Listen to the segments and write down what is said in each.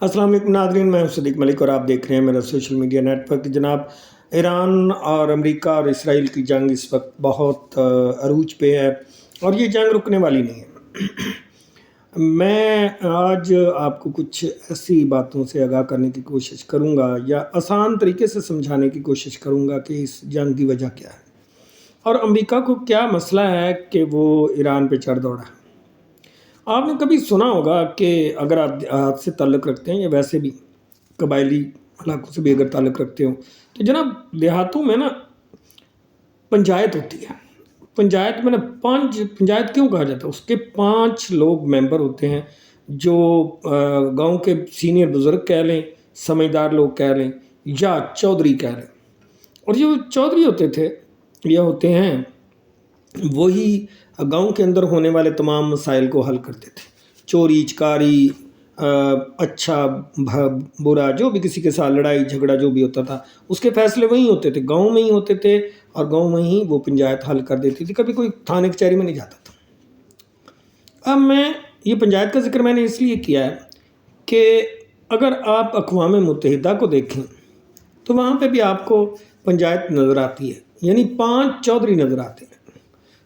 السلام علیکم ناظرین، میں ہوں صدیق ملک اور آپ دیکھ رہے ہیں میرا سوشل میڈیا نیٹ ورک۔ جناب، ایران اور امریکہ اور اسرائیل کی جنگ اس وقت بہت عروج پہ ہے اور یہ جنگ رکنے والی نہیں ہے۔ میں آج آپ کو کچھ ایسی باتوں سے آگاہ کرنے کی کوشش کروں گا یا آسان طریقے سے سمجھانے کی کوشش کروں گا کہ اس جنگ کی وجہ کیا ہے اور امریکہ کو کیا مسئلہ ہے کہ وہ ایران پہ چڑھ دوڑا ہے۔ آپ نے کبھی سنا ہوگا کہ اگر آپ دیہات سے تعلق رکھتے ہیں یا ویسے بھی قبائلی علاقوں سے بھی اگر تعلق رکھتے ہو تو جناب دیہاتوں میں نا پنچایت ہوتی ہے۔ پنچایت میں نا پنچایت کیوں کہا جاتا ہے؟ اس کے 5 لوگ ممبر ہوتے ہیں جو گاؤں کے سینئر بزرگ کہہ لیں، سمجھدار لوگ کہہ لیں یا چودھری کہہ لیں۔ اور جو چودھری ہوتے تھے یا ہوتے ہیں وہی گاؤں کے اندر ہونے والے تمام مسائل کو حل کرتے تھے۔ چوری چکاری، اچھا برا، جو بھی کسی کے ساتھ لڑائی جھگڑا جو بھی ہوتا تھا اس کے فیصلے وہیں ہوتے تھے، گاؤں میں ہی ہوتے تھے اور گاؤں میں ہی وہ پنچایت حل کر دیتی تھی، کبھی کوئی تھانے کچہری میں نہیں جاتا تھا۔ اب یہ پنچایت کا ذکر میں نے اس لیے کیا ہے کہ اگر آپ اقوام متحدہ کو دیکھیں تو وہاں پہ بھی آپ کو پنچایت نظر آتی ہے، یعنی 5 چودھری نظر آتے ہیں۔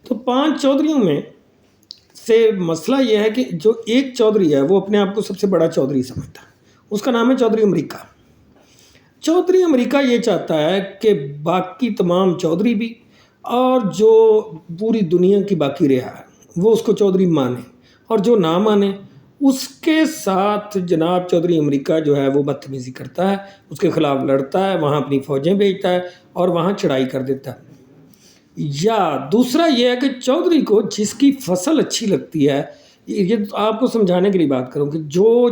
تو 5 چودھریوں میں سے مسئلہ یہ ہے کہ جو ایک چودھری ہے وہ اپنے آپ کو سب سے بڑا چودھری سمجھتا ہے، اس کا نام ہے چودھری امریکہ۔ چودھری امریکہ یہ چاہتا ہے کہ باقی تمام چودھری بھی اور جو پوری دنیا کی باقی رہا ہے وہ اس کو چودھری مانے، اور جو نہ مانے اس کے ساتھ جناب چودھری امریکہ جو ہے وہ بدتمیزی کرتا ہے، اس کے خلاف لڑتا ہے، وہاں اپنی فوجیں بھیجتا ہے اور وہاں چڑھائی کر دیتا ہے۔ یا دوسرا یہ ہے کہ چودھری کو جس کی فصل اچھی لگتی ہے، یہ آپ کو سمجھانے کے لیے بات کروں کہ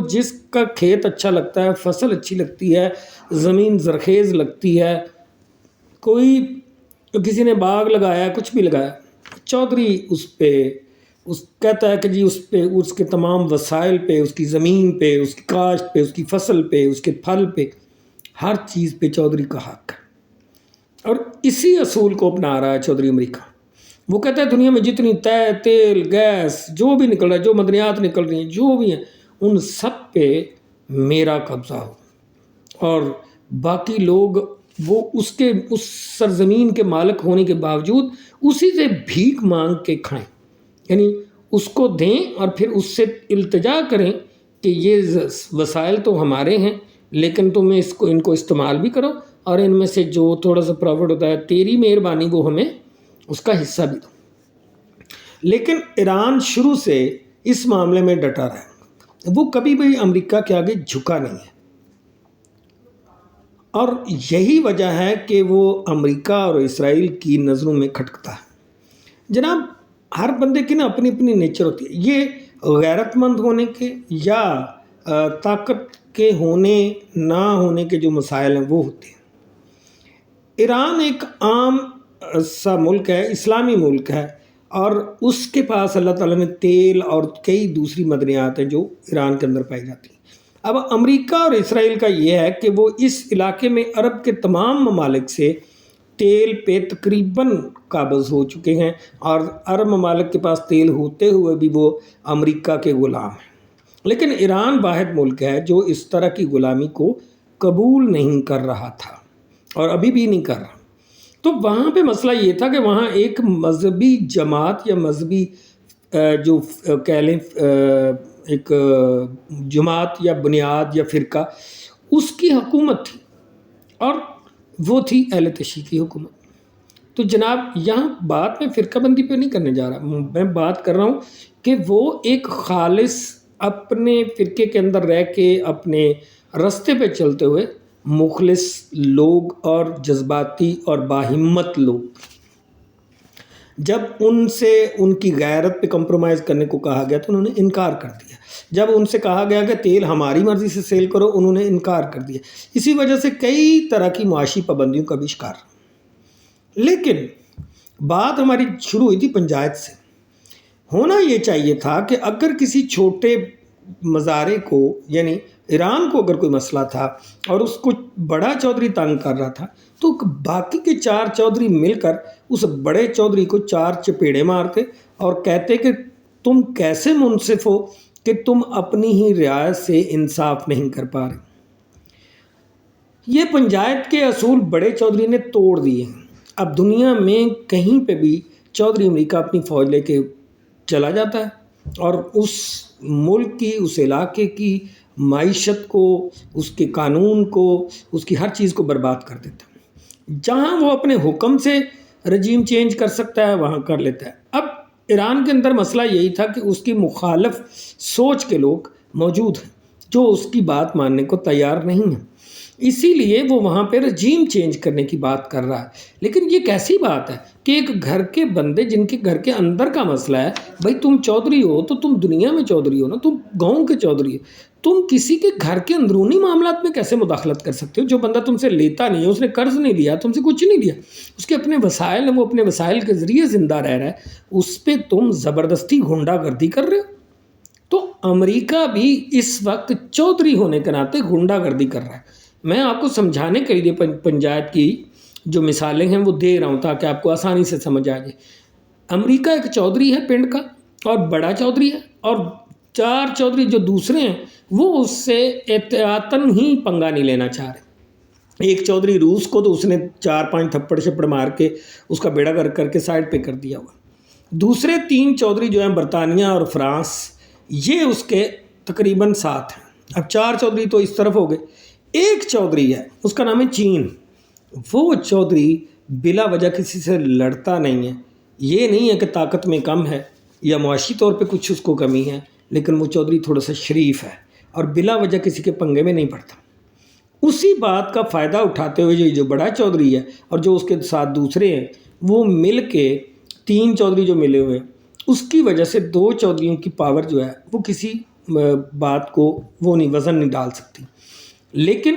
جس کا کھیت اچھا لگتا ہے، فصل اچھی لگتی ہے، زمین زرخیز لگتی ہے، کسی نے باغ لگایا، کچھ بھی لگایا، چودھری کہتا ہے کہ جی اس پہ، اس کے تمام وسائل پہ، اس کی زمین پہ، اس کی کاشت پہ، اس کی فصل پہ، اس کے پھل پہ، ہر چیز پہ چودھری کا حق ہے۔ اور اسی اصول کو اپنا رہا ہے چودھری امریکہ۔ وہ کہتا ہے دنیا میں جتنی تیل گیس جو بھی نکل رہا ہے، جو معدنیات نکل رہی ہیں، جو بھی ہیں، ان سب پہ میرا قبضہ ہو، اور باقی لوگ وہ اس سرزمین کے مالک ہونے کے باوجود اسی سے بھیک مانگ کے کھائیں، یعنی اس کو دیں اور پھر اس سے التجا کریں کہ یہ وسائل تو ہمارے ہیں لیکن تم ان کو استعمال بھی کرو، اور ان میں سے جو تھوڑا سا پروفٹ ہوتا ہے تیری مہربانی وہ ہمیں اس کا حصہ بھی دو۔ لیکن ایران شروع سے اس معاملے میں ڈٹا رہا ہے، وہ کبھی بھی امریکہ کے آگے جھکا نہیں ہے، اور یہی وجہ ہے کہ وہ امریکہ اور اسرائیل کی نظروں میں کھٹکتا ہے۔ جناب ہر بندے کی نا اپنی اپنی نیچر ہوتی ہے، یہ غیرت مند ہونے کے یا طاقت کے ہونے نہ ہونے کے جو مسائل ہیں وہ ہوتے ہیں۔ ایران ایک عام سا ملک ہے، اسلامی ملک ہے، اور اس کے پاس اللہ تعالیٰ نے تیل اور کئی دوسری معدنیات ہیں جو ایران کے اندر پائی جاتی ہیں۔ اب امریکہ اور اسرائیل کا یہ ہے کہ وہ اس علاقے میں عرب کے تمام ممالک سے تیل پہ تقریباً قابض ہو چکے ہیں، اور عرب ممالک کے پاس تیل ہوتے ہوئے بھی وہ امریکہ کے غلام ہیں۔ لیکن ایران واحد ملک ہے جو اس طرح کی غلامی کو قبول نہیں کر رہا تھا اور ابھی بھی نہیں کر رہا۔ تو وہاں پہ مسئلہ یہ تھا کہ وہاں ایک مذہبی جماعت یا مذہبی جو کہہ لیں ایک جماعت یا بنیاد یا فرقہ، اس کی حکومت تھی، اور وہ تھی اہل تشیع کی حکومت۔ تو جناب یہاں بات میں فرقہ بندی پہ نہیں کرنے جا رہا، میں بات کر رہا ہوں کہ وہ ایک خالص اپنے فرقے کے اندر رہ کے اپنے رستے پہ چلتے ہوئے مخلص لوگ اور جذباتی اور باہمت لوگ، جب ان سے ان کی غیرت پہ کمپرومائز کرنے کو کہا گیا تو انہوں نے انکار کر دیا۔ جب ان سے کہا گیا کہ تیل ہماری مرضی سے سیل کرو، انہوں نے انکار کر دیا۔ اسی وجہ سے کئی طرح کی معاشی پابندیوں کا بھی شکار۔ لیکن بات ہماری شروع ہوئی تھی پنچایت سے۔ ہونا یہ چاہیے تھا کہ اگر کسی چھوٹے مزارے کو، یعنی ایران کو اگر کوئی مسئلہ تھا اور اس کو بڑا چودھری تنگ کر رہا تھا، تو باقی کے 4 چودھری مل کر اس بڑے چودھری کو 4 چپیڑے مارتے اور کہتے کہ تم کیسے منصف ہو کہ تم اپنی ہی رعایت سے انصاف نہیں کر پا رہے۔ یہ پنچایت کے اصول بڑے چودھری نے توڑ دیے ہیں۔ اب دنیا میں کہیں پہ بھی چودھری امریکہ اپنی فوج لے کے چلا جاتا ہے اور اس ملک کی، اس علاقے کی معیشت کو، اس کے قانون کو، اس کی ہر چیز کو برباد کر دیتا ہے۔ جہاں وہ اپنے حکم سے رجیم چینج کر سکتا ہے وہاں کر لیتا ہے۔ اب ایران کے اندر مسئلہ یہی تھا کہ اس کی مخالف سوچ کے لوگ موجود ہیں جو اس کی بات ماننے کو تیار نہیں ہیں، اسی لیے وہ وہاں پہ رجیم چینج کرنے کی بات کر رہا ہے۔ لیکن یہ کیسی بات ہے کہ ایک گھر کے بندے جن کے گھر کے اندر کا مسئلہ ہے، بھائی تم چودھری ہو تو تم دنیا میں چودھری ہو نا، تم گاؤں کے چودھری ہو، تم کسی کے گھر کے اندرونی معاملات میں کیسے مداخلت کر سکتے ہو؟ جو بندہ تم سے لیتا نہیں ہے، اس نے قرض نہیں لیا، تم سے کچھ نہیں لیا، اس کے اپنے وسائل ہیں، وہ اپنے وسائل کے ذریعے زندہ رہ رہا ہے، اس پہ تم زبردستی غنڈہ گردی کر رہے ہو۔ تو امریکہ بھی اس وقت چودھری ہونے کے ناطے غنڈہ گردی کر رہا ہے۔ میں آپ کو سمجھانے کے لیے پنچایت کی جو مثالیں ہیں وہ دے رہا ہوں تاکہ آپ کو آسانی سے سمجھ آ جائے۔ امریکہ ایک چودھری ہے پنڈ کا اور بڑا چودھری ہے، اور 4 چودھری جو دوسرے ہیں وہ اس سے احتیاطاً ہی پنگا نہیں لینا چاہ رہے۔ ایک چودھری روس کو تو اس نے 4-5 تھپڑ شپڑ مار کے اس کا بیڑا گر کر کے سائڈ پہ کر دیا ہوا۔ دوسرے 3 چودھری جو ہیں برطانیہ اور فرانس، یہ اس کے تقریباً ساتھ ہیں۔ اب 4 چودھری تو اس طرف ہو گئے۔ ایک چودھری ہے، اس کا نام ہے چین۔ وہ چودھری بلا وجہ کسی سے لڑتا نہیں ہے۔ یہ نہیں ہے کہ طاقت میں کم ہے یا معاشی طور پہ کچھ اس کو کمی ہے، لیکن وہ چودھری تھوڑا سا شریف ہے اور بلا وجہ کسی کے پنگے میں نہیں پڑتا۔ اسی بات کا فائدہ اٹھاتے ہوئے جو بڑا چودھری ہے اور جو اس کے ساتھ دوسرے ہیں، وہ مل کے 3 چودھری جو ملے ہوئے ہیں، اس کی وجہ سے 2 چودھریوں کی پاور جو ہے وہ کسی بات کو وہ نہیں وزن نہیں ڈال سکتی۔ لیکن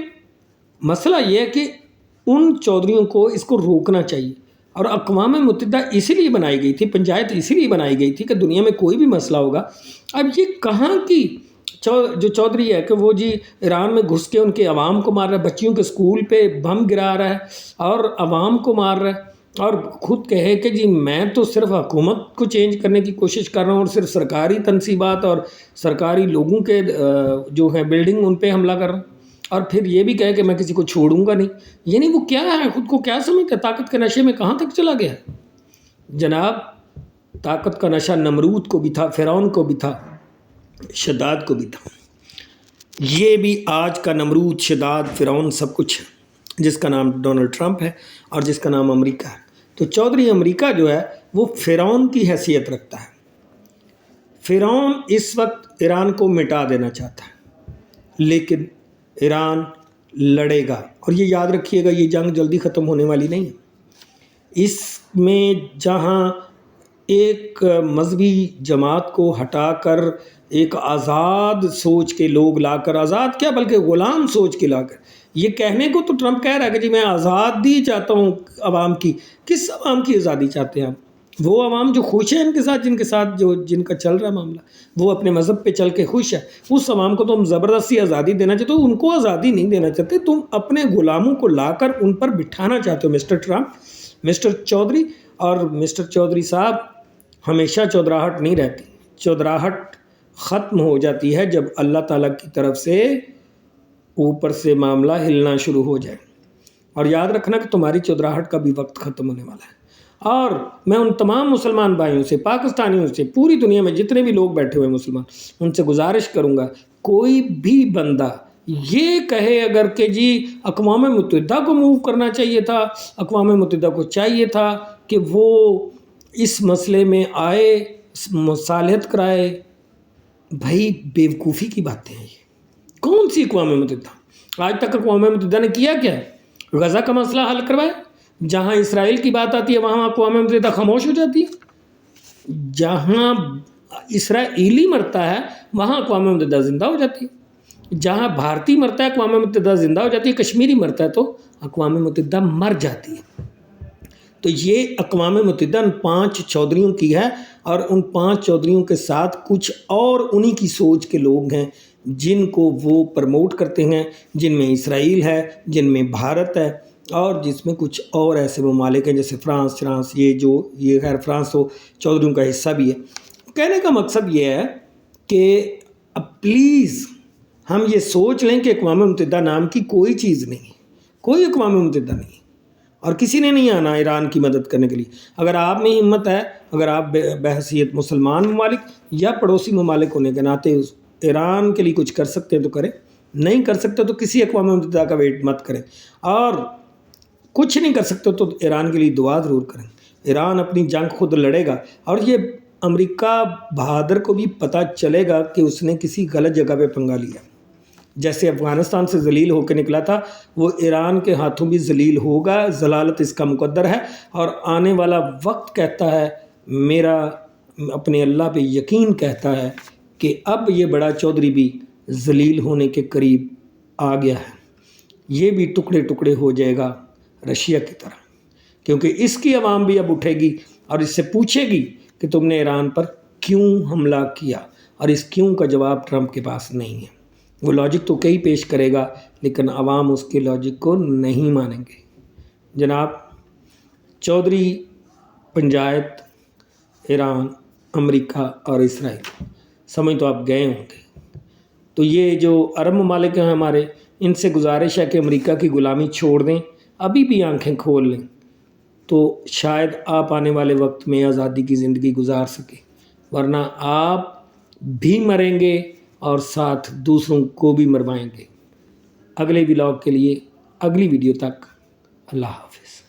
مسئلہ یہ ہے کہ ان چودھریوں کو اس کو روکنا چاہیے، اور اقوام متحدہ اسی لیے بنائی گئی تھی، پنچایت اسی لیے بنائی گئی تھی کہ دنیا میں کوئی بھی مسئلہ ہوگا۔ اب یہ کہاں کی جو چودھری ہے کہ وہ جی ایران میں گھس کے ان کے عوام کو مار رہا ہے، بچیوں کے اسکول پہ بم گرا رہا ہے اور عوام کو مار رہا ہے، اور خود کہے کہ جی میں تو صرف حکومت کو چینج کرنے کی کوشش کر رہا ہوں اور صرف سرکاری تنصیبات اور سرکاری لوگوں کے جو ہیں بلڈنگ ان پہ حملہ کر رہا ہوں، اور پھر یہ بھی کہے کہ میں کسی کو چھوڑوں گا نہیں۔ یعنی وہ کیا ہے، خود کو کیا سمجھتا ہے؟ طاقت کے نشے میں کہاں تک چلا گیا ہے؟ جناب، طاقت کا نشہ نمرود کو بھی تھا، فرعون کو بھی تھا، شداد کو بھی تھا۔ یہ بھی آج کا نمرود، شداد، فرعون سب کچھ ہے، جس کا نام ڈونلڈ ٹرمپ ہے اور جس کا نام امریکہ ہے۔ تو چودھری امریکہ جو ہے وہ فرعون کی حیثیت رکھتا ہے۔ فرعون اس وقت ایران کو مٹا دینا چاہتا ہے، لیکن ایران لڑے گا، اور یہ یاد رکھیے گا یہ جنگ جلدی ختم ہونے والی نہیں ہے۔ اس میں جہاں ایک مذہبی جماعت کو ہٹا کر ایک آزاد سوچ کے لوگ لا کر، آزاد کیا بلکہ غلام سوچ کے لا کر، یہ کہنے کو تو ٹرمپ کہہ رہا ہے کہ جی میں آزادی چاہتا ہوں عوام کی۔ کس عوام کی آزادی چاہتے ہیں آپ؟ وہ عوام جو خوش ہیں ان کے ساتھ، جن کے ساتھ جن کا چل رہا ہے معاملہ، وہ اپنے مذہب پہ چل کے خوش ہے، اس عوام کو تو ہم زبردستی آزادی دینا چاہتے ہو، ان کو آزادی نہیں دینا چاہتے، تم اپنے غلاموں کو لا کر ان پر بٹھانا چاہتے ہو مسٹر ٹرمپ، مسٹر چودھری۔ اور مسٹر چودھری صاحب، ہمیشہ چودراہٹ نہیں رہتی، چودراہٹ ختم ہو جاتی ہے جب اللہ تعالیٰ کی طرف سے اوپر سے معاملہ ہلنا شروع ہو جائے۔ اور یاد رکھنا کہ تمہاری چودراہٹ کا بھی وقت ختم ہونے والا ہے۔ اور میں ان تمام مسلمان بھائیوں سے، پاکستانیوں سے، پوری دنیا میں جتنے بھی لوگ بیٹھے ہوئے مسلمان، ان سے گزارش کروں گا، کوئی بھی بندہ یہ کہے اگر کہ جی اقوام متحدہ کو موو کرنا چاہیے تھا، اقوام متحدہ کو چاہیے تھا کہ وہ اس مسئلے میں آئے، مصالحت کرائے، بھائی بیوقوفی کی باتیں ہیں یہ۔ کون سی اقوام متحدہ؟ آج تک اقوام متحدہ نے کیا کیا ہے؟ غزہ کا مسئلہ حل کروایا؟ جہاں اسرائیل کی بات آتی ہے وہاں اقوام متحدہ خاموش ہو جاتی ہے، جہاں اسرائیلی مرتا ہے وہاں اقوام متحدہ زندہ ہو جاتی ہے، جہاں بھارتی مرتا ہے اقوام متحدہ زندہ ہو جاتی ہے، کشمیری مرتا ہے تو اقوام متحدہ مر جاتی ہے۔ تو یہ اقوام متحدہ ان 5 چودھریوں کی ہے، اور ان 5 چودھریوں کے ساتھ کچھ اور انہی کی سوچ کے لوگ ہیں جن کو وہ پرموٹ کرتے ہیں، جن میں اسرائیل ہے، جن میں بھارت ہے، اور جس میں کچھ اور ایسے ممالک ہیں جیسے فرانس، یہ خیر فرانس تو چودھریوں کا حصہ بھی ہے۔ کہنے کا مقصد یہ ہے کہ پلیز ہم یہ سوچ لیں کہ اقوام متحدہ نام کی کوئی چیز نہیں ہے، کوئی اقوام متحدہ نہیں ہے، اور کسی نے نہیں آنا ایران کی مدد کرنے کے لیے۔ اگر آپ میں ہمت ہے، اگر آپ بحیثیت مسلمان ممالک یا پڑوسی ممالک ہونے کے ناطے ایران کے لیے کچھ کر سکتے ہیں تو کریں، نہیں کر سکتے تو کسی اقوام متحدہ کا ویٹ مت کریں، اور کچھ نہیں کر سکتے تو ایران کے لیے دعا ضرور کریں۔ ایران اپنی جنگ خود لڑے گا، اور یہ امریکہ بہادر کو بھی پتہ چلے گا کہ اس نے کسی غلط جگہ پہ پنگا لیا۔ جیسے افغانستان سے ذلیل ہو کے نکلا تھا، وہ ایران کے ہاتھوں بھی ذلیل ہوگا، ذلالت اس کا مقدر ہے، اور آنے والا وقت کہتا ہے، میرا اپنے اللہ پہ یقین کہتا ہے کہ اب یہ بڑا چودھری بھی ذلیل ہونے کے قریب آ گیا ہے، یہ بھی ٹکڑے ٹکڑے ہو جائے گا رشیا کی طرح، کیونکہ اس کی عوام بھی اب اٹھے گی اور اس سے پوچھے گی کہ تم نے ایران پر کیوں حملہ کیا، اور اس کیوں کا جواب ٹرمپ کے پاس نہیں ہے۔ وہ لاجک تو کئی پیش کرے گا، لیکن عوام اس کے لاجک کو نہیں مانیں گے۔ جناب، چودھری پنچایت، ایران، امریکہ اور اسرائیل، سمجھ تو آپ گئے ہوں گے۔ تو یہ جو عرب ممالک ہیں ہمارے، ان سے گزارش ہے کہ امریکہ کی غلامی چھوڑ دیں، ابھی بھی آنکھیں کھول لیں، تو شاید آپ آنے والے وقت میں آزادی کی زندگی گزار سکیں، ورنہ آپ بھی مریں گے اور ساتھ دوسروں کو بھی مروائیں گے۔ اگلے ولاگ کے لیے، اگلی ویڈیو تک، اللہ حافظ۔